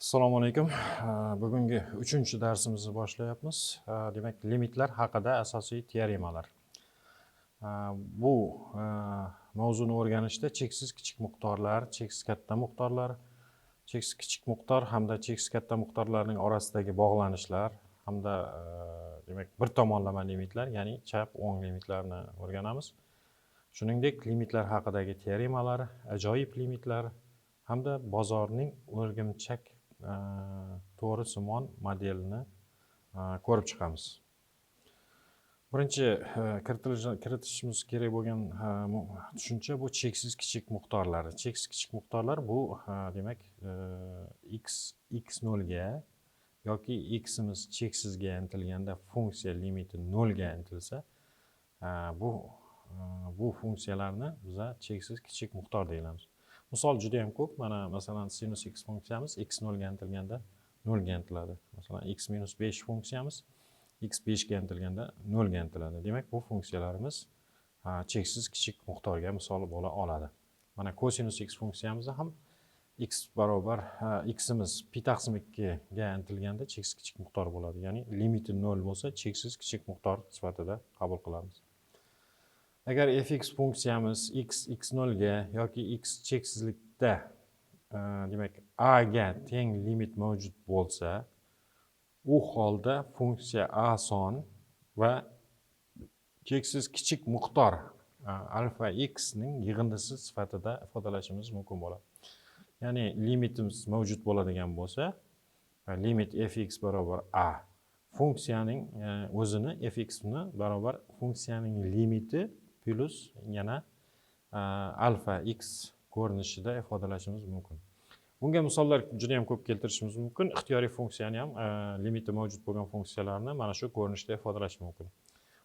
Assalomu alaykum. Bugungi 3-darsimizni boshlayapmiz. Demak, limitlar haqida asosiy teoremalar. Bu mavzuni o'rganishda cheksiz kichik miqdorlar, cheksiz katta miqdorlar, cheksiz kichik miqdor hamda cheksiz katta miqdorlarning orasidagi bog'lanishlar hamda demak bir tomonlama limitlar, ya'ni chap o'ng limitlarni o'rganamiz. Shuningdek, limitlar haqidagi teoremalar, ajoyib limitlar hamda bozorning o'rgimchak to'g'risimon modelini ko'rib chiqamiz. Birinchi kiritishimiz kerak bo'lgan tushuncha bu cheksiz kichik miqdorlar. Cheksiz kichik miqdorlar bu demak x 0 ga yoki ximiz cheksizga intilganda funksiya limiti 0 ga intilsa, bu funksiyalarni biz cheksiz kichik miqdor deymiz. Misol juda ham ko'p. Mana masalan sinus x funksiyamiz x 0 ga intilganda 0 ga intiladi. Masalan x minus 5 funksiyamiz x 5 ga intilganda 0 ga intiladi. Demak, bu funksiyalarimiz cheksiz kichik miqdorga misol bo'la oladi. Mana kosinus x funksiyamizda ham x barobar ximiz pi taqsim 2 ga intilganda cheksiz kichik miqdor bo'ladi. Ya'ni limiti 0 bo'lsa, cheksiz kichik miqdor sifatida qabul qilamiz. Agar fx funksiyamiz x 0 ga yoki x cheksizlikda demak a ga teng limit mavjud bo'lsa, u holda funksiya a son va cheksiz kichik miqdor alfa x ning yig'indisi sifatida ifodalashimiz mumkin bo'ladi. Ya'ni limitimiz mavjud bo'ladigan bo'lsa, limit fx barobar a funksiyaning o'zini fx ni barobar funksiyaning limiti plus yana alfa x ko'rinishida ifodalashimiz mumkin. Bunga misollar juda ham ko'p keltirishimiz mumkin. Ixtiyoriy funksiyani ham limiti mavjud bo'lgan funksiyalarni mana shu ko'rinishda ifodalash mumkin.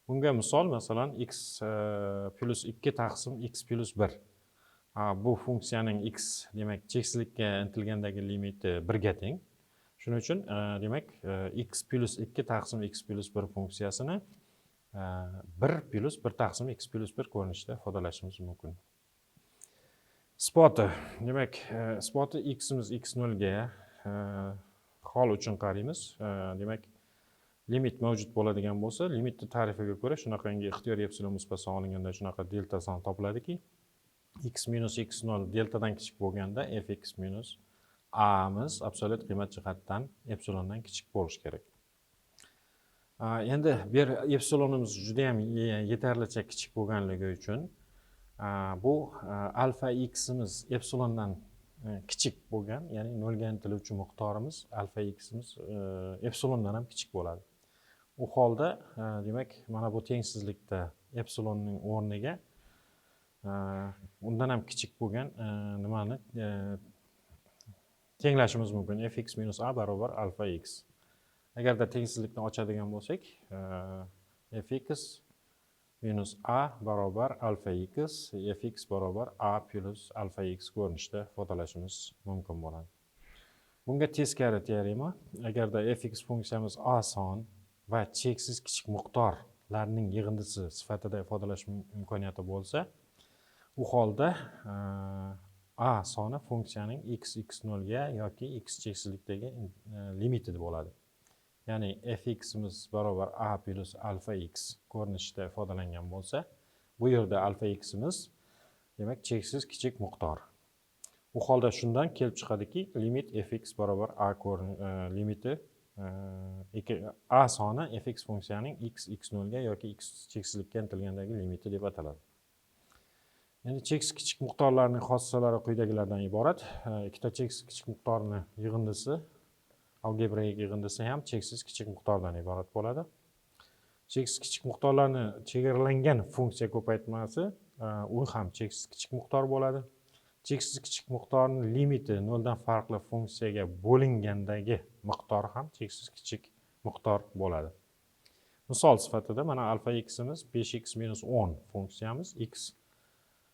Bunga misol masalan x plus 2 taqsim x plus 1. Bu funksiyaning x demak cheksizlikka intilgandagi limiti 1 ga teng. Shuning uchun demak x plus 2 taqsim x plus 1 funksiyasini 1 plus 1 taqsim x plus 1 ko'rinishida ifodalashimiz mumkin. Isboti. Demak, isboti ximiz x 0 ga hol uchun qaraymiz. Demak, limit mavjud bo'ladigan bo'lsa, limitni tarifiga ko'ra shunaqangi ixtiyoriy epsilon musbatsan olinganda shunaqa delta son topiladiki, x minus x 0 deltadan kichik bo'lganda fx minus a miz absolyut qiymat jihatdan epsilondan kichik bo'lishi kerak. Endi bu yer epsilonimiz juda ham yetarlicha kichik bo'lganligi uchun bu alfa ximiz epsilondan kichik bo'lgan, ya'ni 0 ga intiluvchi miqdorimiz alfa ximiz epsilondan ham kichik bo'ladi. U holda demak mana bu tengsizlikda epsilonning o'rniga undan ham kichik bo'lgan nimani tenglashimiz mumkin. Fx minus a barobar alfa x. Agarda tengsizlikni ochadigan bo'lsak, fx minus a barobar alfa x, fx barobar a plus alfa x ko'rinishida ifodalashimiz mumkin bo'ladi. Bunga teskari teorema, agarda fx funksiyamiz a son va cheksiz kichik miqdorlarning yig'indisi sifatida ifodalash imkoniyati bo'lsa, u holda a soni funksiyaning x 0 ga yoki x cheksizlikdagi limiti bo'ladi. Ya'ni fximiz barobar a plus alfa x ko'rinishida ifodalangan bo'lsa, bu yerda alfa ximiz demak cheksiz kichik miqdor. U holda shundan kelib chiqadiki, limit fx barobar a limiti a soni fx funksiyaning x 0 ga yoki x cheksizlikka intilgandagi limiti deb ataladi. Endi cheksiz kichik miqdorlarning xossalari quyidagilardan iborat. Ikkita cheksiz kichik miqdorning yig'indisi, algebraik yig'indisi ham cheksiz kichik miqdordan iborat bo'ladi. Cheksiz kichik miqdorlarni chegaralangan funksiya ko'paytmasi u ham cheksiz kichik miqdor bo'ladi. Cheksiz kichik miqdorning limiti 0 dan farqli funksiyaga bo'lingandagi miqdor ham cheksiz kichik miqdor bo'ladi. Misol sifatida mana alfa ximiz 5x minus 10 funksiyamiz x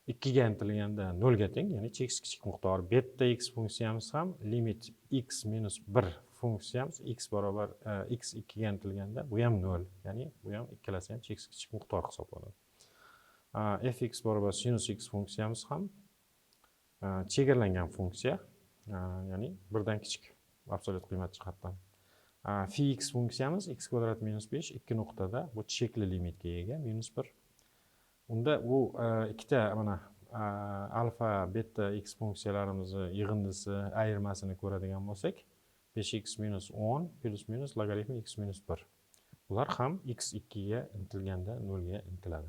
2 ga intilganda 0 ga teng, ya'ni cheksiz kichik miqdor. Beta x funksiyamiz ham limit x minus 1 funksiyamiz x barobar x 2 ga intilganda bu ham 0, ya'ni bu ham ikkalasi ham cheksiz kichik miqdor hisoblanadi. Fx barobar sinus x funksiyamiz ham chegaralangan funksiya, ya'ni 1 dan kichik absolyut qiymat jihatdan. Phi x funksiyamiz x kvadrat minus 5 ikki nuqtada bu chekli limitga ega -1. Unda bu ikkita mana alfa, beta x funksiyalarimizni yig'indisi, ayirmasini ko'radigan bo'lsak, 5x minus 10 plus minus logaritm x minus 1. Bular ham x 2 ga intilganda 0 ga intiladi.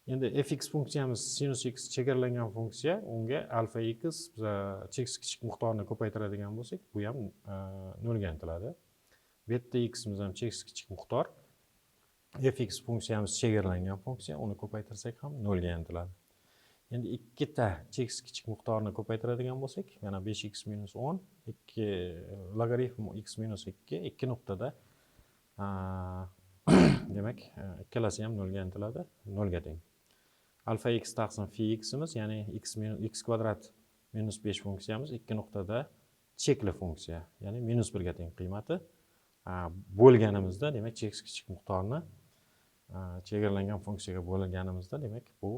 Endi fx funksiyamiz sinus x chegaralangan funksiya, unga alfa x biz cheksiz kichik miqdorni ko'paytiradigan bo'lsak, bu ham 0 ga intiladi. Beta x miz ham cheksiz kichik miqdor. Fx funksiyamiz chegaralangan funksiya, uni ko'paytirsak ham 0 ga intiladi. Endi ikkita cheksiz kichik miqdorni ko'paytiradigan bo'lsak, mana 5x minus 10, 2 logaritm x minus 2, ikki nuqtada demak, ikkalasi ham 0 ga intiladi, 0 ga teng. Alfa x taqsim phi x'imiz, ya'ni x kvadrat minus 5 funksiyamiz ikki nuqtada chekli funksiya, ya'ni -1 ga teng qiymati. Bo'lganimizda, demak, cheksiz kichik miqdorni chegaralangan funksiyaga bo'lganimizda, demak, bu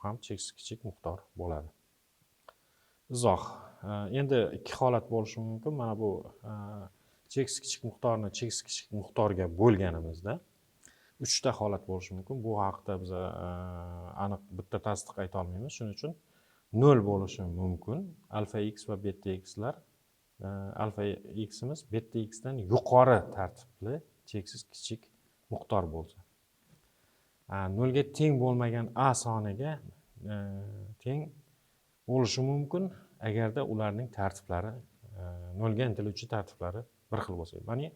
ham cheksiz kichik miqdor bo'ladi. Izoh. Endi ikki holat bo'lishi mumkin. Mana bu cheksiz kichik miqdorni cheksiz kichik miqdorga bo'lganimizda 3 ta holat bo'lishi mumkin. Bu haqida biz aniq bitta tasdiq ayta olmaymiz. Shuning uchun 0 bo'lishi mumkin. Alfa x va beta x'lar alfa x'imiz beta x'dan yuqori tartibli cheksiz kichik miqdor bo'lsa. 0 ga teng bo'lmagan a soniga teng bo'lishi mumkin agarda ularning tartiblari 0 ga intiluvchi tartiblari bir xil bo'lsa. Ya'ni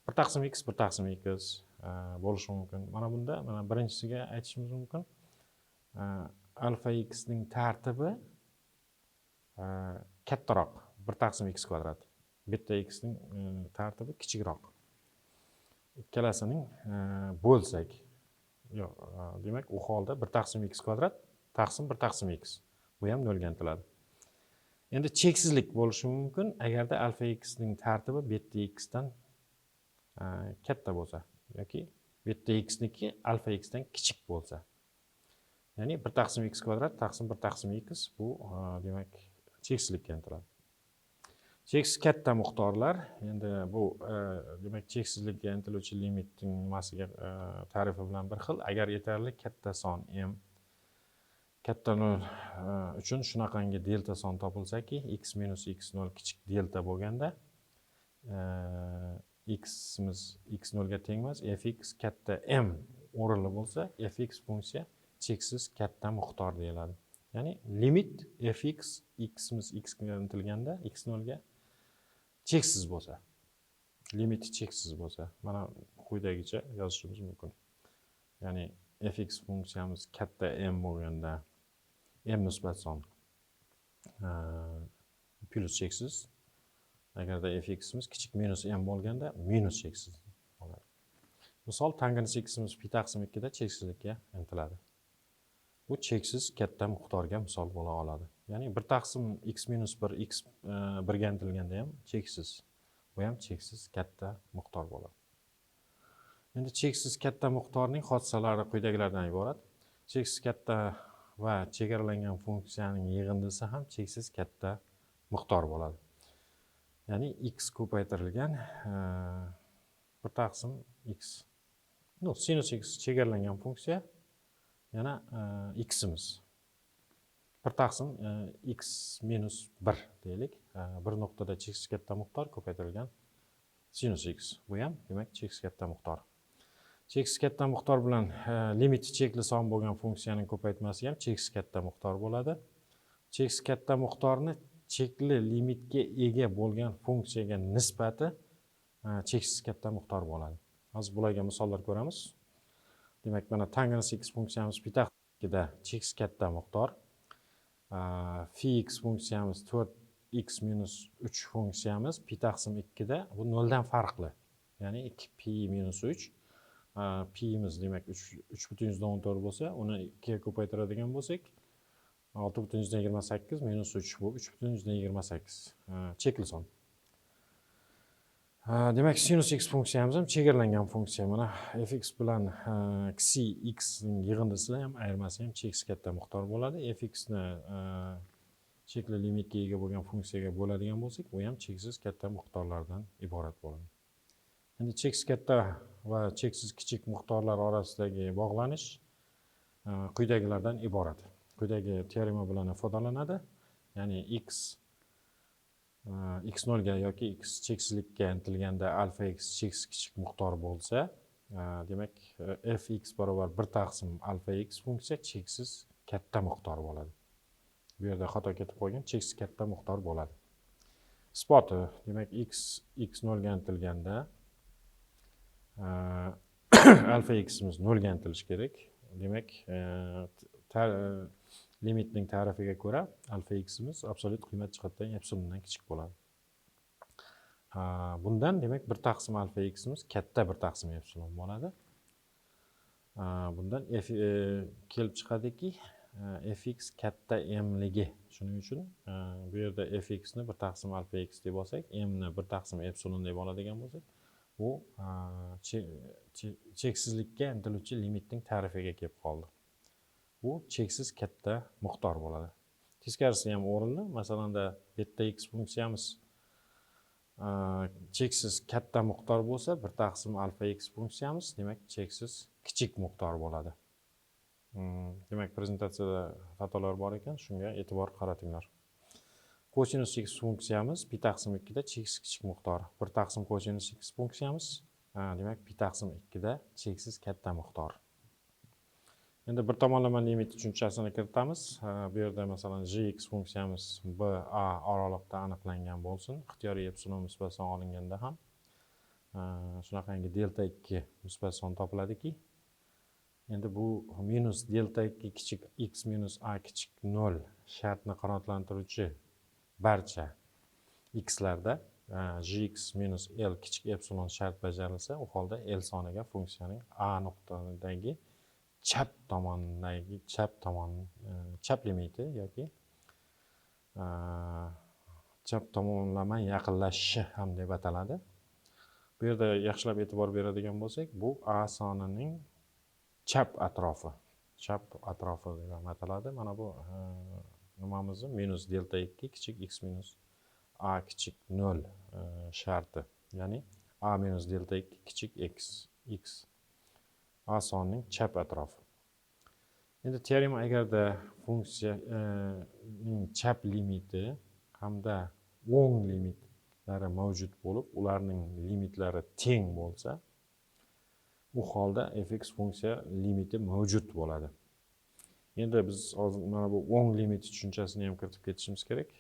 1 taqsim x 1 taqsim x bo'lishi mumkin. Mana bunda mana birinchisiga aytishimiz mumkin. Alfa x ning tartibi kattaroq, 1 taqsim x kvadrat. Beta x ning tartibi kichikroq. Ikkalasining bo'lsak, yo'q, demak, u holda 1 taqsim x kvadrat taqsim 1 taqsim x. Bu ham 0 ga intiladi. Endi cheksizlik bo'lishi mumkin agarda alfa x ning tartibi beta x dan katta bo'lsa yoki beta x niki alfa x dan kichik bo'lsa. Ya'ni 1 taqsim x kvadrat taqsim 1 taqsim x bu demak cheksizlikka intiladi. Cheksiz katta miqdorlar, endi bu demak cheksizlikka intiluvchi limitning nimasiga tarifi bilan bir xil. Agar yetarli katta son m katta 0 uchun shunaqangi delta son topilsaki, x minus x0 kichik delta bo'lganda x'imiz x0 ga teng emas, fx katta m o'rinli bo'lsa, fx funksiya cheksiz katta miqdor deyiladi. Ya'ni limit fx x'imiz x ga intilganda x0 ga cheksiz bo'lsa, limiti cheksiz bo'lsa, mana quyidagicha yozishimiz mumkin. Ya'ni fx funksiyamiz katta m bo'lganda m nisbat son plus cheksiz. Agarda fx'imiz kichik minus m bo'lganda minus cheksiz bo'ladi. Misol, tangens x'imiz pi taqsim 2 da cheksizlikka intiladi. Bu cheksiz katta miqdorga misol bo'la oladi. Ya'ni 1 taqsim x minus 1 x 1 ga intilganda ham cheksiz. Bu ham cheksiz katta miqdor bo'ladi. Endi cheksiz katta miqdorning hodisalari quyidagilardan iborat. Cheksiz katta va chegaralangan funksiyaning yig'indisi ham cheksiz katta miqdor bo'ladi. Ya'ni x ko'paytirilgan 1 taqsim x. No, sinus x chegaralangan funksiya, yana x'imiz 1 taqsim x minus 1 deylik. Bir nuqtada cheksiz katta miqdor ko'paytirilgan sinus x. Bu ham demak cheksiz katta miqdor. Cheksiz katta miqdor bilan limiti chekli son bo'lgan funksiyaning ko'paytmasi ham cheksiz katta miqdor bo'ladi. Cheksiz katta miqdorni chekli limitga ega bo'lgan funksiyaga nisbati cheksiz katta miqdor bo'ladi. Hozir bularga misollar ko'ramiz. Demak, mana tangens x funksiyamiz pi taqsim 2 da cheksiz katta miqdor. Phi x funksiyamiz 4x minus 3 funksiyamiz pi taqsim 2 da bu 0 dan farqli. Ya'ni 2 pi minus 3. Pi'miz demak 3,14 bo'lsa, uni 2 ga ko'paytiradigan bo'lsak, 6,28 minus 3 bu 3,28 chekli son. Demak, sinus x funksiyamiz ham chegaralangan funksiya. Mana fx bilan xi x ning yig'indisi ham ayirmasi ham cheksiz katta miqdor bo'ladi. Fx ni chekli limitga ega bo'lgan funksiyaga bo'ladigan bo'lsak, u ham cheksiz katta miqdorlardan iborat bo'ladi. Endi cheksiz katta va cheksiz kichik miqdorlar orasidagi bog'lanish quyidagilardan iborat. Quyidagi teorema bilan ifodalanadi. Ya'ni x0 ga yoki x cheksizlikka intilganda alfa x cheksiz kichik miqdor bo'lsa, demak fx barobar 1 taqsim alfa x funksiya cheksiz katta miqdor bo'ladi. Bu yerda xato ketib qolgan, cheksiz katta miqdor bo'ladi. Isboti, demak x0 ga intilganda alfa x'imiz 0 ga intilishi kerak. Demak, limitning ta'rifiga ko'ra alfa x'imiz absolyut qiymat jihatdan epsilondan kichik bo'ladi. Bundan demak 1 taqsim alfa x'imiz katta 1 taqsim epsilon bo'ladi. Bundan kelib chiqadiki, fx katta mligi. Shuning uchun bu yerda fx ni 1 taqsim alfa x deb olsak, m ni 1 taqsim epsilon deb oladigan bo'lsak, bu cheksizlikka intiluvchi limitning ta'rifiga kelib qoldi. Bu cheksiz katta miqdor bo'ladi. Teskarisi ham o'rinli. Masalan, beta x funksiyamiz cheksiz katta miqdor bo'lsa, 1 taqsim alfa x funksiyamiz demak cheksiz kichik miqdor bo'ladi. Demak, prezentatsiyada xatolar bor ekan, shunga e'tibor qaratinglar. Kosinus x funksiyamiz pi taqsim 2 da cheksiz kichik miqdor. 1 taqsim kosinus x funksiyamiz demak pi taqsim 2 da cheksiz katta miqdor. Endi bir tomonlama limit tushunchasini kiritamiz. Bu yerda masalan gx funksiyamiz b a oraliqda aniqlangan bo'lsin. Ixtiyoriy epsilon musbat son olinganda ham shunaqangi delta 2 musbat son topiladiki, endi bu minus delta 2 kichik x minus a kichik 0 shartni qanoatlantiruvchi barcha x larda gx minus l kichik epsilon shart bajarilsa, u holda l soniga funksiyaning a nuqtadagi chap limiti yoki chap tomonlama yaqinlashishi ham deb ataladi. Bu yerda yaxshilab e'tibor beradigan bo'lsak, bu a sonining chap atrofi deb ham ataladi. Mana bu nimamiz minus delta 2 kichik x minus a kichik 0 sharti. Ya'ni a minus delta 2 kichik x a sonining chap atrofi. Endi teorema agarda funksiyaning chap limiti hamda o'ng limitlari mavjud bo'lib, ularning limitlari teng bo'lsa, u holda fx funksiya limiti mavjud bo'ladi. Endi biz hozir mana bu o'ng limit tushunchasini ham kiritib ketishimiz kerak.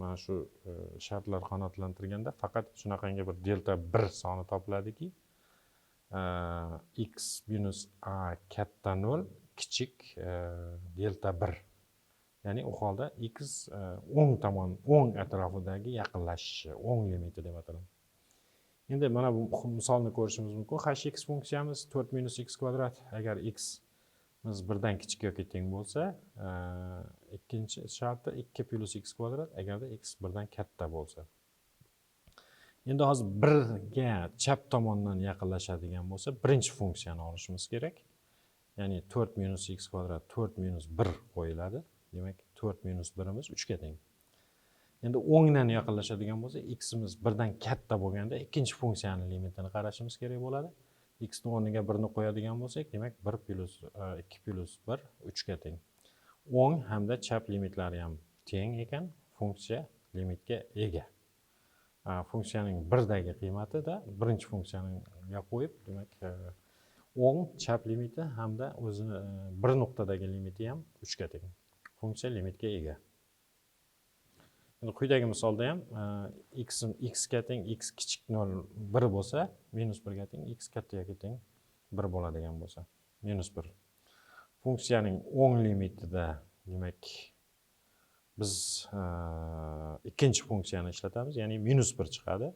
Mana shu shartlar qanoatlantirganda faqat shunaqangi bir delta 1 soni topiladiki, x minus a katta 0 kichik delta 1. Ya'ni u holda x o'ng atrofidagi yaqinlashishi, o'ng limiti deb ataladi. Endi mana bu misolni ko'rishimiz mumkin. Hx funksiyamiz 4 minus x kvadrat. Agar x biz 1 dan kichik yoki teng bo'lsa, ikkinchi sharti 2 plus x kvadrat agarda x 1 dan katta bo'lsa. Endi hozir 1 ga chap tomondan yaqinlashadigan bo'lsa, birinchi funksiyani olishimiz kerak. Ya'ni 4 minus x kvadrat 4 minus 1 qo'yiladi. Demak, 4 minus 1imiz 3 ga teng. Endi o'ngdan yaqinlashadigan bo'lsa, x'imiz 1 dan katta bo'lganda ikkinchi funksiyaning limitini qarashimiz kerak bo'ladi. X ni o'rniga 1 ni qo'yadigan bo'lsak, demak 2 plus 1 3 ga teng. O'ng hamda chap limitlari ham teng ekan, funksiya limitga ega. Funksiyaning 1 dagi qiymati-da birinchi funksiyaniga qo'yib, demak o'ng chap limiti hamda o'zini 1 nuqtadagi limiti ham 3 ga teng. Funksiya limitga ega. Endi quyidagi misolda ham x ga teng x kichik 0 1 bo'lsa, minus 1 ga teng x katta yoki teng 1 bo'ladigan bo'lsa, minus 1. Funksiyaning o'ng limitida demak biz ikkinchi funksiyani ishlatamiz, ya'ni minus 1 chiqadi.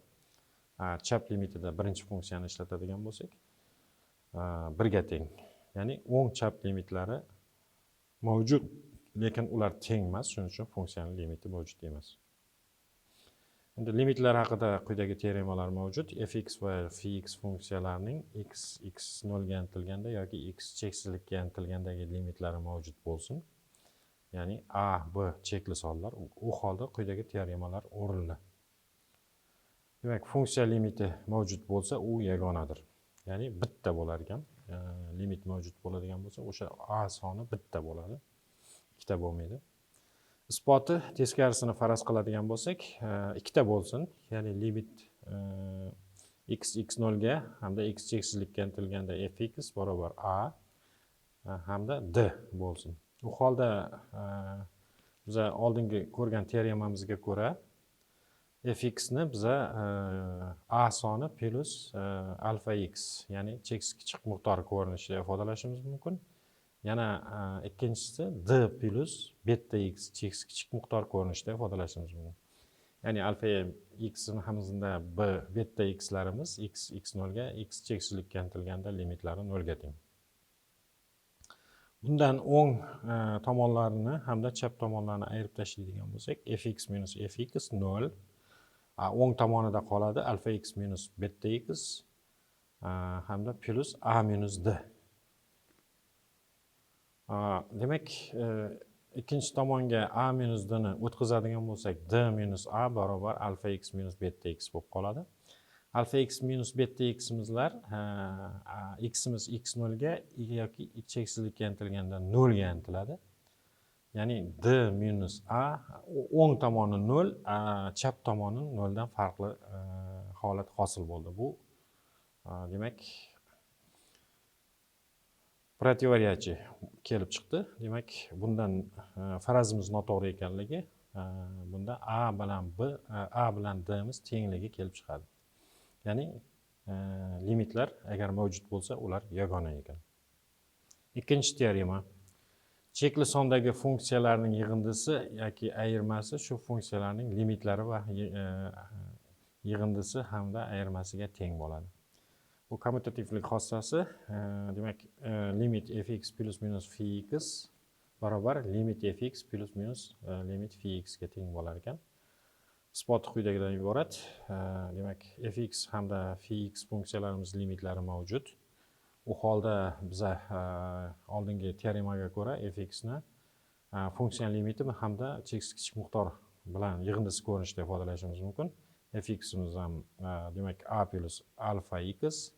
Chap limitida birinchi funksiyani ishlatadigan bo'lsak, 1 ga teng. Ya'ni o'ng chap limitlari mavjud, lekin ular teng emas, shuning uchun funksiyaning limiti mavjud emas. Endi limitlar haqida quyidagi teoremalar mavjud. Fx va fx funksiyalarining x 0 ga intilganda yoki x cheksizlikka intilgandagi limitlari mavjud bo'lsin. ya'ni a, b chekli sonlar. U holda quyidagi teoremalar o'rinli. Demak, funksiya limiti mavjud bo'lsa, u yagonadir. Ya'ni bitta bo'lar ekan. Limit mavjud bo'ladigan bo'lsa, o'sha a soni bitta bo'ladi. Ikkita bo'lmaydi. Isboti teskarisini faraz qiladigan bo'lsak, ikkita bo'lsin. Ya'ni limit x 0 ga hamda x cheksizlikka intilganda fx barobar a hamda d bo'lsin. U holda biz oldingi ko'rgan teoremamizga ko'ra fx ni biz a soni plus alfa x, ya'ni cheksiz kichik miqdor ko'rinishida ifodalashimiz mumkin. Yana ikkinchisi d plus beta x cheksiz kichik miqdor ko'rinishida ifodalashimiz mumkin. Ya'ni alfa x hamzida b beta x larimiz x 0 ga x cheksizlikka intilganda limitlari 0 ga teng. Bundan o'ng tomonlarini hamda chap tomonlarni ayirib tashlaydigan bo'lsak, fx minus fx 0. O'ng tomonida qoladi alfa x minus beta x hamda plus a minus d. Demak, ikkinchi tomonga a minus d ni o'tkazadigan bo'lsak, d minus a barobar alfa x minus beta x bo'lib qoladi. Alfa x minus beta x'imizlar x'imiz x 0 ga yoki cheksizlikka intilganda 0 ga intiladi. Ya'ni d minus a o'ng tomoni 0, chap tomoni 0 dan farqli holat hosil bo'ldi. Bu demak protivaryachi kelib chiqdi. Demak, bundan farazimiz noto'g'ri ekanligi, bunda a bilan d miz tengligi kelib chiqadi. Ya'ni limitlar agar mavjud bo'lsa, ular yagona ekan. Ikkinchi teorema. Chekli sondagi funksiyalarning yig'indisi yoki ayirmasi shu funksiyalarning limitlari va yig'indisi hamda ayirmasiga teng bo'ladi. Bu kommutativlik xossasi, demak, limit fx plus minus phi x barobar limit fx plus minus limit phi x ga teng bo'lar ekan. Isboti quyidagidan iborat. Demak, fx hamda phi x funksiyalarimiz limitlari mavjud. U holda biz oldingi teoremaga ko'ra fx ni funksiya limiti hamda cheksiz kichik miqdor bilan yig'indisi ko'rinishida ifodalashimiz mumkin. fximiz ham demak a plus alfa x,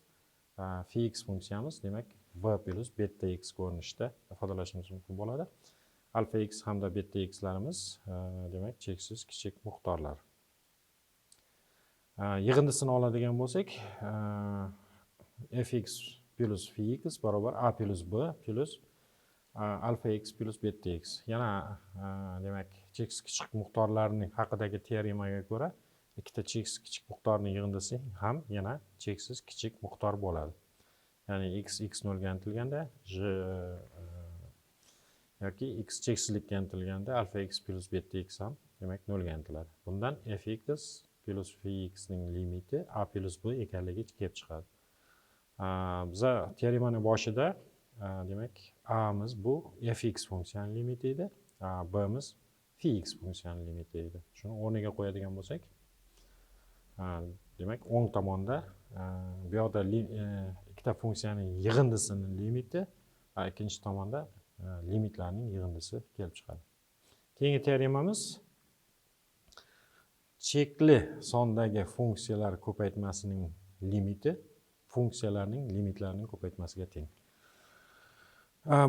phi x funksiyamiz demak b plus beta x ko'rinishida ifodalashimiz mumkin bo'ladi. Alfa x hamda beta x larimiz demak cheksiz kichik miqdorlar. Yig'indisini oladigan bo'lsak, fx plus phi x barobar a plus b plus alfa x plus beta x. Yana demak cheksiz kichik miqdorlarning haqidagi teoremaga ko'ra ikkita cheksiz kichik miqdorning yig'indisi ham yana cheksiz kichik miqdor bo'ladi. Ya'ni x 0 ga intilganda yoki x cheksizlikka intilganda alfa x plus beta x ham demak 0 ga intiladi. Bundan fx plus phi x ning limiti a plus b ekanligi kelib chiqadi. Biza teoremaning boshida demak a miz bu fx funksiyaning limiti edi, b miz phi x funksiyaning limiti edi. Shuni o'rniga qo'yadigan bo'lsak, demak o'ng tomonda bu yoqda ikkita funksiyaning yig'indisining limiti, ikkinchi tomonda limitlarning yig'indisi kelib chiqadi. Keyingi teoremamiz chekli sondagi funksiyalar ko'paytmasining limiti funksiyalarning limitlarining ko'paytmasiga teng.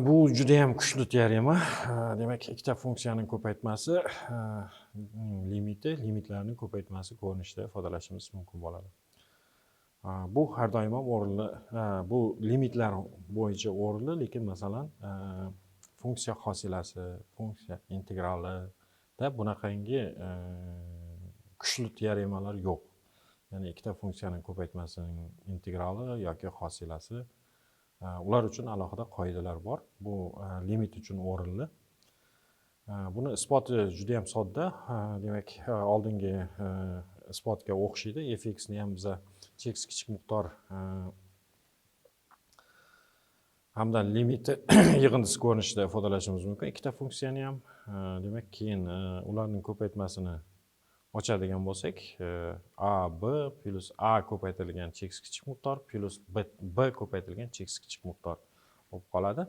Bu juda ham kuchli teorema. Demak, ikkita funksiyaning ko'paytmasi limitlarning ko'paytmasi ko'rinishida ifodalashimiz mumkin bo'ladi. Bu har doim ham o'rinli, bu limitlar bo'yicha o'rinli, lekin masalan funksiya hosilasi, funksiya integralida bunaqangi kuchli teoremalar yo'q. Ya'ni ikkita funksiyaning ko'paytmasining integrali yoki hosilasi, ular uchun alohida qoidalar bor. Bu limit uchun o'rinli. Buni isboti juda ham sodda. Demak, oldingi isbotga o'xshaydi. fx ni ham biz cheksiz kichik miqdor hamda limiti yig'indisi ko'rinishida ifodalashimiz mumkin. Ikkita funksiyani ham, demak, keyin ularning ko'paytmasini ochadigan bo'lsak, a b plus a ko'paytirilgan cheksiz kichik miqdor plus b ko'paytirilgan cheksiz kichik miqdor bo'lib qoladi.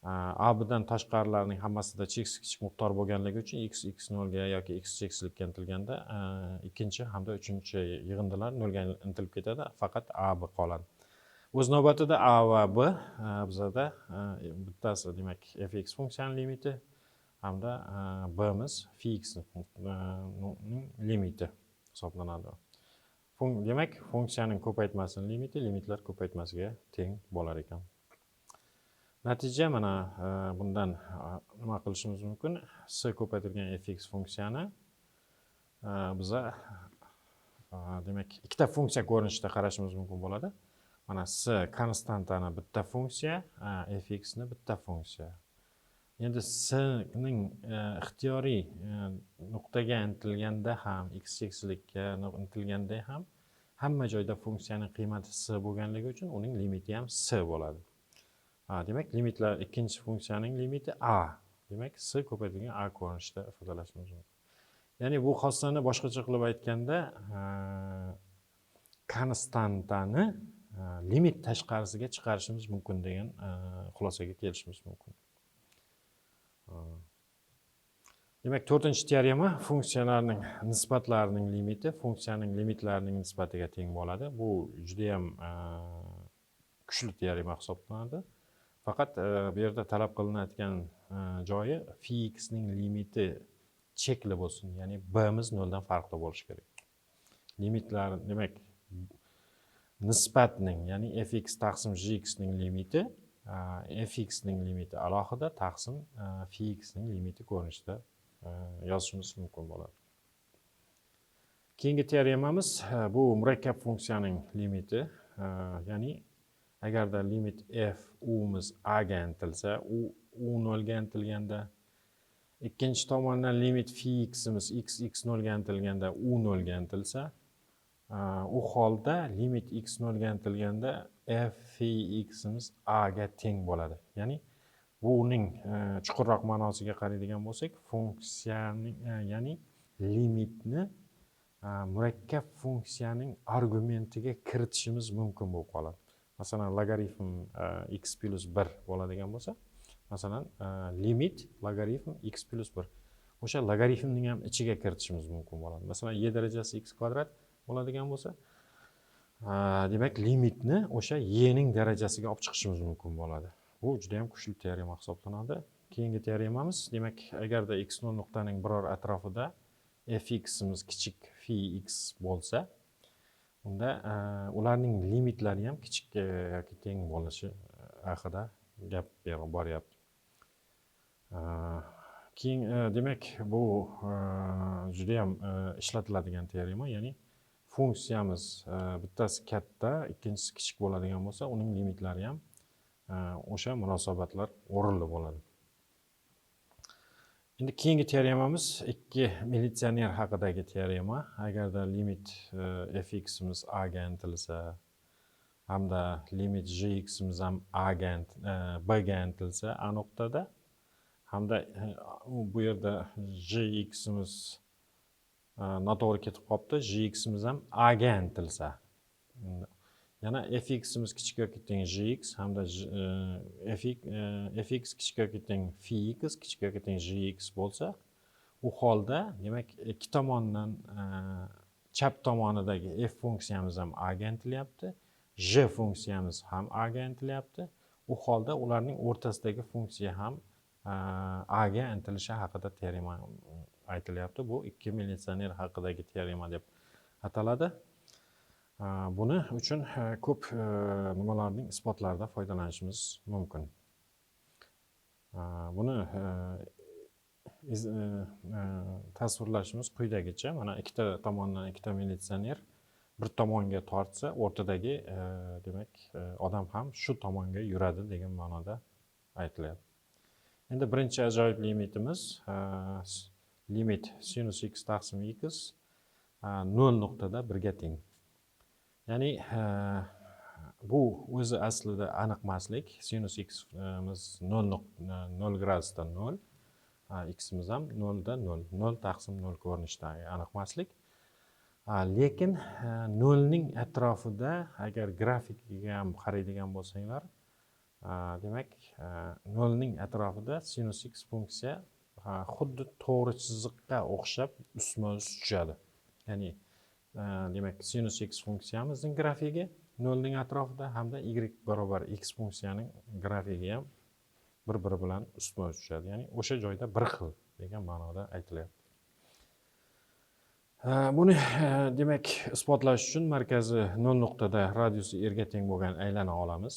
A-dan tashqarilarning hammasida cheksiz kichik miqdor bo'lganligi uchun x 0 ga yoki x cheksizlikka intilganda ikkinchi hamda uchinchi yig'indilar 0 ga intilib ketadi, faqat A, B qoladi. O'z navbatida A va B bizada bittasi demak fx funksiyani limiti hamda b'miz px ning limiti hisoblanadi. Demak, funksiyaning ko'paytmasining limiti limitlar ko'paytmasiga teng bo'lar ekan. Natija mana bundan nima qilishimiz mumkin? S ko'paytirilgan fx funksiyani biza demak ikkita funksiya ko'rinishida qarashimiz mumkin bo'ladi. Mana S konstantani bitta funksiya, fx ni bitta funksiya. Endi S ning ixtiyoriy nuqtaga intilganda ham, x cheksizlikka intilganda ham hamma joyda funksiyaning qiymati S bo'lganligi uchun uning limiti ham S bo'ladi. Demak, limitlar ikkinchi funksiyaning limiti A. Demak, S ko'paytirilgan A ko'rinishida ifodalashimiz mumkin. Ya'ni bu xossani boshqacha qilib aytganda, konstantani limit tashqarisiga chiqarishimiz mumkin degan xulosaga kelishimiz mumkin. Demak, 4-teorema funksiyalarning nisbatlarining limiti funksiyaning limitlarining nisbatiga teng bo'ladi. Bu juda ham kuchli teorema hisoblanadi. Faqat bu yerda talab qilinayotgan joyi px ning limiti chekli bo'lsin, ya'ni b'miz 0 dan farqli bo'lishi kerak. Limitlar demak nisbatning, ya'ni fx taqsim gx ning limiti fx ning limiti alohida taqsim px ning limiti ko'rinishida yozishimiz mumkin bo'ladi. Keyingi teoremamiz bu murakkab funksiyaning limiti, ya'ni agarda limit f u'miz a ga intilsa, u 0 ga intilganda, ikkinchi tomondan limit px'imiz x 0 ga intilganda u 0 ga intilsa, u holda limit x 0 ga intilganda f px'imiz a ga teng bo'ladi. Ya'ni buning chuqurroq ma'nosiga qaraydigan bo'lsak, funksiyaning ya'ni limitni murakkab funksiyaning argumentiga kiritishimiz mumkin bo'lib qoladi. Masalan, logaritm x plus 1 bo'ladigan bo'lsa, masalan, limit logaritm x plus 1. O'sha logaritmning ham ichiga kiritishimiz mumkin bo'ladi. Masalan, y darajasi x kvadrat bo'ladigan bo'lsa, demak, limitni o'sha y ning darajasiga olib chiqishimiz mumkin bo'ladi. Bu juda ham kuchli teorema hisoblanadi. Keyingi teoremamiz, demak, agarda x0 nuqtaning biror atrofida fx'imiz kichik px bo'lsa, unda ularning limitlari ham kichik yoki teng bo'lishi haqida gap boryapti. Keyin demak, bu juda ham ishlatiladigan teorema, ya'ni funksiyamiz bittasi katta, ikkinchisi kichik bo'ladigan bo'lsa, uning limitlari ham o'sha munosabatlar o'rinli bo'ladi. Endi keyingi teoremamiz ikki militsioner haqidagi teorema. Agarda limit fx'imiz a ga intilsa hamda limit gx'imiz ham b ga intilsa a nuqtada, hamda bu yerda gx'imiz noto'g'ri ketib qolibdi, gx'imiz ham a ga intilsa, yana fx'imiz kichik yoki teng gx hamda fx kichik yoki teng px kichik yoki teng gx bo'lsa, u holda demak ikki tomondan chap tomonidagi f funksiyamiz ham a ga intilyapti, j funksiyamiz ham a ga intilyapti. U holda ularning o'rtasidagi funksiya ham a ga intilishi haqida teorema aytilyapti. Bu ikki militsioner haqidagi teorema deb ataladi. Buni uchun ko'p nimalarning isbotlarida foydalanishimiz mumkin. Buni tasvirlashimiz quyidagicha. Mana ikkita tomondan ikkita militsioner bir tomonga tortsa, o'rtadagi demak odam ham shu tomonga yuradi degan ma'noda aytilyapti. Endi birinchi ajoyib limitimiz limit sinus x taqsim x 0 nuqtada 1 ga teng. Ya'ni bu o'zi aslida aniq emaslik. Sinus x'imiz 0 gradusda 0, x'imiz ham 0 da 0, 0 taqsim 0 ko'rinishida aniq emaslik. Lekin 0 ning atrofida agar grafikiga ham qaraydigan bo'lsanglar, Demak, 0 ning atrofida sinus x funksiya xuddi to'g'ri chiziqqa o'xshab ustma-ust tushadi. Ya'ni, demak, sinus x funksiyamizning grafigi 0 ning atrofida hamda y barobar x funksiyaning grafigi ham bir-biri bilan ustma-ust tushadi. Ya'ni, o'sha joyda bir xil degan ma'noda aytilyapti. Buni demak isbotlash uchun markazi 0 nuqtada radiusi r ga teng bo'lgan aylana olamiz.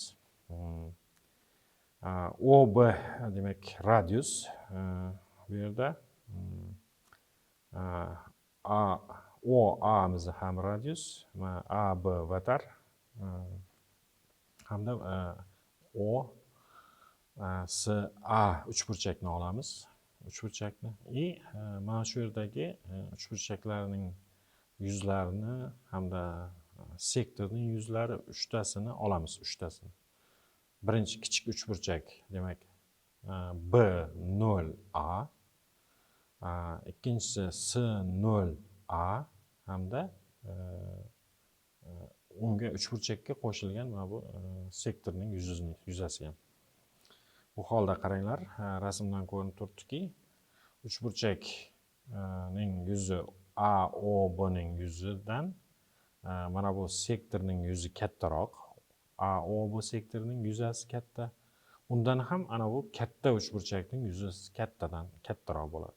OB demak radius bu yerda OA miz ham radius, AB vatar hamda SA uchburchakni olamiz. Uchburchakni mana shu yerdagi uchburchaklarning yuzlarini hamda sektorning yuzlari uchtasini olamiz, uchtasini. Birinchi kichik uchburchak demak B0A, ikkinchisi S0A hamda unga uchburchakka qo'shilgan mana bu sektorning yuzasi ham. Bu holda qaranglar, rasmdan ko'rinib turibdiki, uchburchakning yuzi AOBning yuzidan mana bu sektorning yuzi kattaroq. AOB sektorining yuzasi katta. Undan ham ana bu katta uchburchakning yuzasi kattaroq bo'ladi.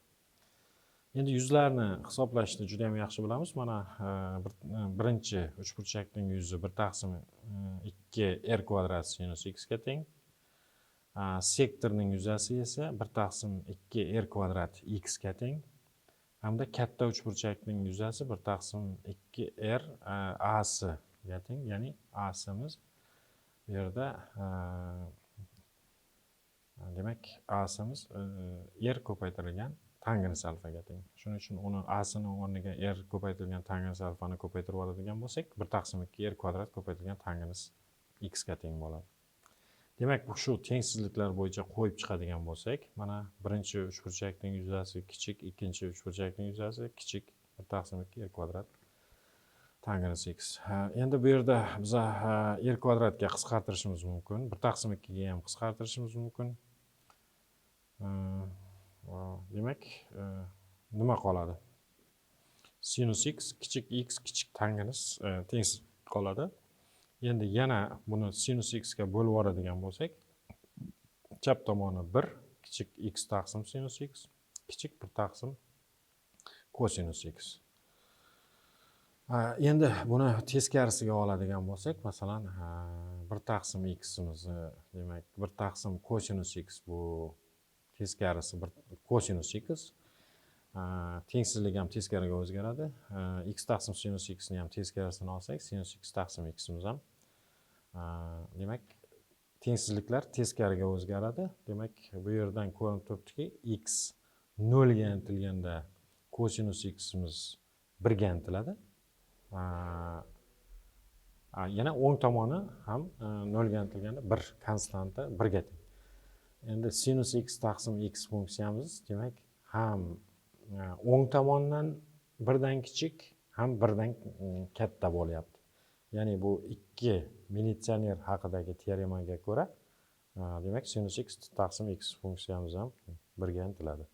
Endi yuzlarni hisoblashni juda ham yaxshi bilamiz. Mana birinchi uchburchakning yuzi 1/2r² sinus x ga teng. Sektorning yuzasi esa 1/2r² x ga teng. Hamda katta uchburchakning yuzasi 1/2r as ga teng. Ya'ni asimiz bu yerda demak asimiz r ko'paytirilgan tangens alfaga teng. Shuning uchun uni asini o'rniga r ko'paytirilgan tangens alfani ko'paytirib oladigan bo'lsak, 1/2r² ko'paytirilgan tangens x ga teng bo'ladi. Demak, bu shu tengsizliklar bo'yicha qo'yib chiqadigan bo'lsak, mana birinchi uchburchakning yuzasi kichik, ikkinchi uchburchakning yuzasi kichik 1/2r² tangens x. Endi bu yerda biz r² ga qisqartirishimiz mumkin, 1/2 ga ham qisqartirishimiz mumkin. Demak, nima qoladi? Sinus x kichik tangens tengsiz qoladi. Endi yana buni sinus x ga bo'lib yuboradigan bo'lsak, chap tomoni 1 kichik x taqsim sinus x, kichik 1 taqsim kosinus x. Endi buni teskarisiga oladigan bo'lsak, masalan, 1 taqsim x imizni, demak 1 taqsim kosinus x bu teskarisi 1 kosinus x. Tengsizlik ham teskariga o'zgaradi. X taqsim sinus x ni ham teskarisini olsak, sinus x taqsim x imiz ham demak tengsizliklar teskariga o'zgaradi. Demak, bu yerdan ko'rinib turibdiki, x 0 ga intilganda kosinus x imiz 1 ga intiladi. Yana o'ng tomoni ham 0 ga intilganda 1 konstanta 1 ga teng. Endi sinus x taqsim x funksiyamiz demak ham o'ng tomondan 1 dan kichik, ham 1 dan katta bo'lyapti. Ya'ni bu ikki militsioner haqidagi teoremaga ko'ra, demak sinus x taqsim x funksiyamiz ham 1 ga intiladi.